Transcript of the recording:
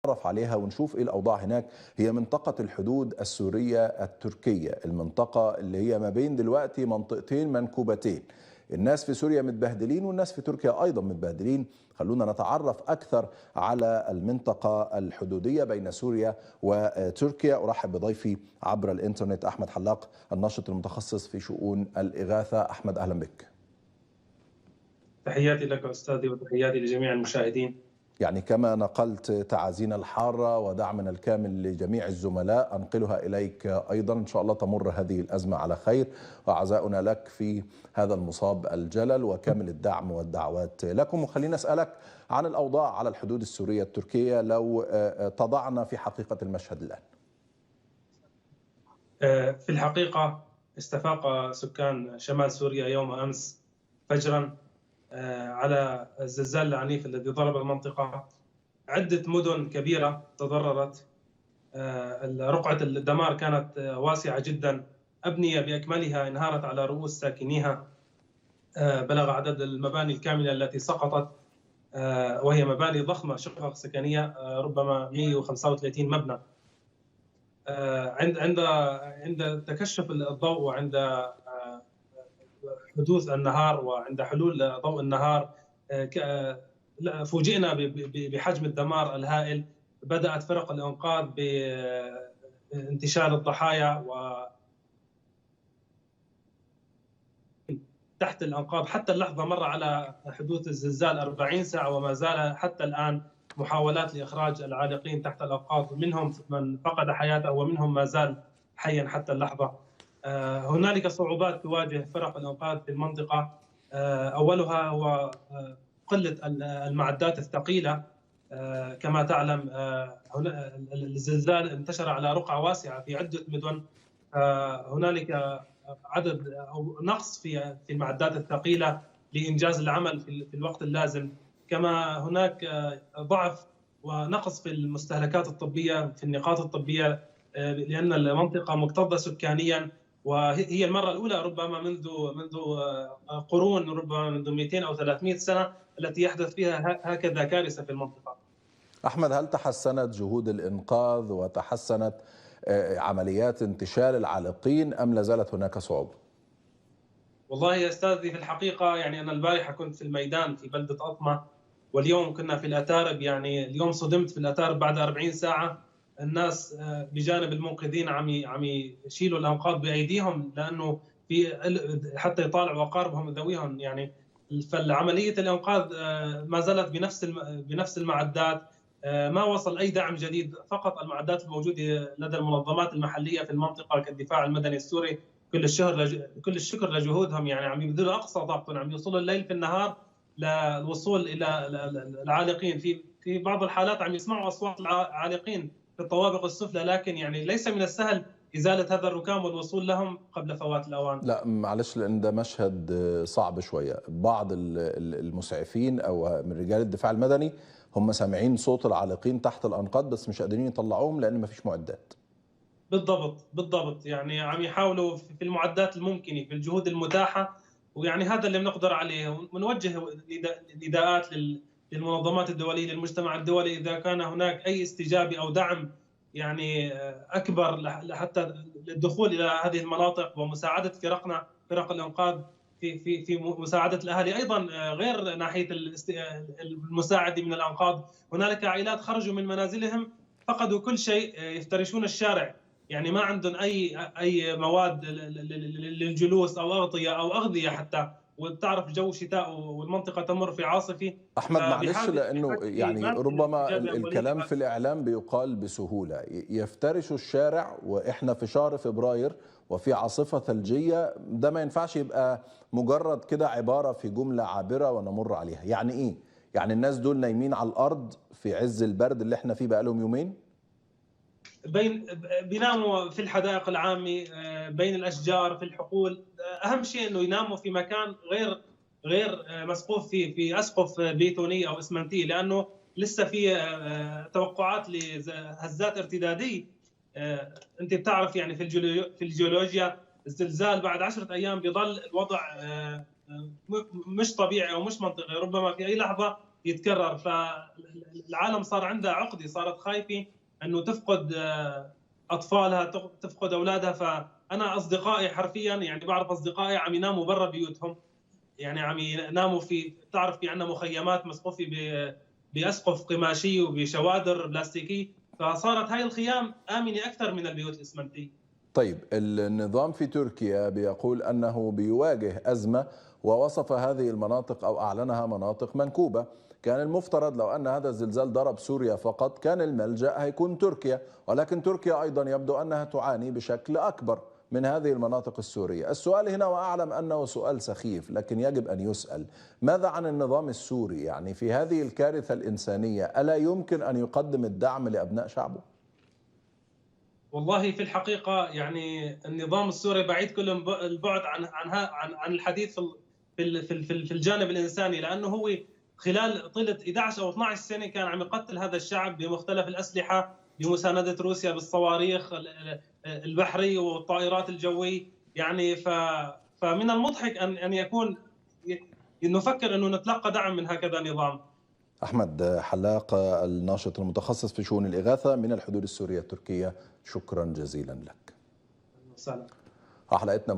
نتعرف عليها ونشوف ايه الاوضاع هناك. هي منطقة الحدود السورية التركية، المنطقة اللي هي ما بين دلوقتي منطقتين منكوبتين. الناس في سوريا متبهدلين والناس في تركيا ايضا متبهدلين. خلونا نتعرف اكثر على المنطقة الحدودية بين سوريا وتركيا. ارحب بضيفي عبر الانترنت احمد حلاق، الناشط المتخصص في شؤون الاغاثة. احمد اهلا بك. تحياتي لك أستاذي وتحياتي لجميع المشاهدين. يعني كما نقلت تعازينا الحارة ودعمنا الكامل لجميع الزملاء، أنقلها إليك أيضا. إن شاء الله تمر هذه الأزمة على خير، وعزاؤنا لك في هذا المصاب الجلل، وكامل الدعم والدعوات لكم. وخلينا أسألك عن الأوضاع على الحدود السورية التركية، لو تضعنا في حقيقة المشهد الآن. في الحقيقة استفاق سكان شمال سوريا يوم أمس فجرا على الزلزال العنيف الذي ضرب المنطقة. عدة مدن كبيرة تضررت، رقعة الدمار كانت واسعة جدا، أبنية بأكملها انهارت على رؤوس ساكنيها. بلغ عدد المباني الكاملة التي سقطت، وهي مباني ضخمة شقق سكنية، ربما 135 مبنى. عند تكشف الضوء وعند حدوث النهار وعند حلول ضوء النهار فوجئنا بحجم الدمار الهائل. بدأت فرق الإنقاذ بانتشال الضحايا تحت الأنقاض. حتى اللحظة مر على حدوث الزلزال 40 ساعة وما زال حتى الآن محاولات لإخراج العالقين تحت الأنقاض، منهم من فقد حياته ومنهم ما زال حيا حتى اللحظة. هنالك صعوبات تواجه فرق الإنقاذ في المنطقة، أولها هو قلة المعدات الثقيلة. كما تعلم الزلزال انتشر على رقعة واسعة في عدة مدن. هنالك عدد أو نقص في المعدات الثقيلة لإنجاز العمل في الوقت اللازم. كما هناك ضعف ونقص في المستهلكات الطبية، في النقاط الطبية، لأن المنطقة مكتظة سكانيا، وهي المرة الأولى ربما منذ قرون، ربما منذ 200 أو 300 سنة التي يحدث فيها هكذا كارثة في المنطقة. أحمد، هل تحسنت جهود الإنقاذ وتحسنت عمليات انتشال العالقين أم لا زالت هناك صعوبة؟ والله يا أستاذي، في الحقيقة يعني أنا البارحة كنت في الميدان في بلدة أطمة، واليوم كنا في الأتارب. يعني اليوم صدمت في الأتارب بعد 40 ساعة الناس بجانب المنقذين عم يشيلوا الأنقاض بأيديهم، لأنه في حتى يطالعوا أقاربهم وذويهم. يعني فالعملية الإنقاذ ما زالت بنفس المعدات. ما وصل أي دعم جديد، فقط المعدات الموجودة لدى المنظمات المحلية في المنطقة كالدفاع المدني السوري. كل الشكر لجهودهم، يعني عم يبذلوا أقصى طاقتهم، عم يوصلوا الليل في النهار للوصول إلى العالقين. في بعض الحالات عم يسمعوا أصوات العالقين في الطوابق السفلى، لكن يعني ليس من السهل إزالة هذا الركام والوصول لهم قبل فوات الأوان. لا معلش، لأن ده مشهد صعب شوية. بعض المسعفين أو من رجال الدفاع المدني هم سامعين صوت العالقين تحت الأنقاض بس مش قادرين يطلعوهم لأن ما فيش معدات. بالضبط. يعني عم يحاولوا في المعدات الممكنة، في الجهود المتاحة، ويعني هذا اللي بنقدر عليه. ونوجه نداءات للمنظمات الدولية، للمجتمع الدولي، إذا كان هناك أي استجابة أو دعم يعني أكبر حتى للدخول إلى هذه المناطق ومساعدة فرق الإنقاذ في مساعدة الأهالي. أيضا غير ناحية المساعدة من الأنقاض، هنالك عائلات خرجوا من منازلهم، فقدوا كل شيء، يفترشون الشارع. يعني ما عندهم أي مواد للجلوس أو أغذية حتى، وبتعرف جو شتاء والمنطقة تمر في عاصفة. أحمد معلش، لأنه يعني ربما الكلام في الإعلام بيقال بسهولة، يفترشوا الشارع وإحنا في شهر فبراير وفي عاصفة ثلجية. ده ما ينفعش يبقى مجرد كده عبارة في جملة عابرة ونمر عليها. يعني إيه؟ يعني الناس دول نايمين على الأرض في عز البرد اللي إحنا فيه بقالهم يومين؟ بيناموا في الحدائق العامة، بين الأشجار، في الحقول. أهم شيء إنه يناموا في مكان غير مسقوف في أسقف بيتونية أو إسمنتية، لأنه لسه في توقعات لهزات ارتدادية. أنت بتعرف يعني في الجيولوجيا الزلزال بعد 10 أيام بيظل الوضع مش طبيعي أو مش منطقي، ربما في أي لحظة يتكرر. فالعالم صار عندها عقده، صارت خايفه انه تفقد اطفالها، تفقد اولادها. فانا اصدقائي حرفيا يعني بعرف اصدقائي عم يناموا برا بيوتهم، يعني عم يناموا في، بتعرف في عندنا مخيمات مسقوفه باسقف قماشيه وبشوادر بلاستيكيه، فصارت هاي الخيام امنه اكثر من البيوت الاسمنتيه. طيب النظام في تركيا بيقول أنه بيواجه أزمة، ووصف هذه المناطق أو أعلنها مناطق منكوبة. كان المفترض لو أن هذا الزلزال ضرب سوريا فقط كان الملجأ هيكون تركيا، ولكن تركيا أيضا يبدو أنها تعاني بشكل أكبر من هذه المناطق السورية. السؤال هنا، وأعلم أنه سؤال سخيف لكن يجب أن يسأل، ماذا عن النظام السوري؟ يعني في هذه الكارثة الإنسانية ألا يمكن أن يقدم الدعم لأبناء شعبه؟ والله في الحقيقة يعني النظام السوري بعيد كل البعد عن الحديث في الجانب الإنساني، لأنه هو خلال طيلة 11 أو 12 سنة كان عم يقتل هذا الشعب بمختلف الأسلحة، بمساندة روسيا بالصواريخ البحرية والطائرات الجوية. يعني فمن المضحك أن يكون نفكر أنه نتلقى دعم من هكذا نظام. أحمد حلاق، الناشط المتخصص في شؤون الإغاثة من الحدود السورية التركية، شكرا جزيلا لك. سلام. حلقتنا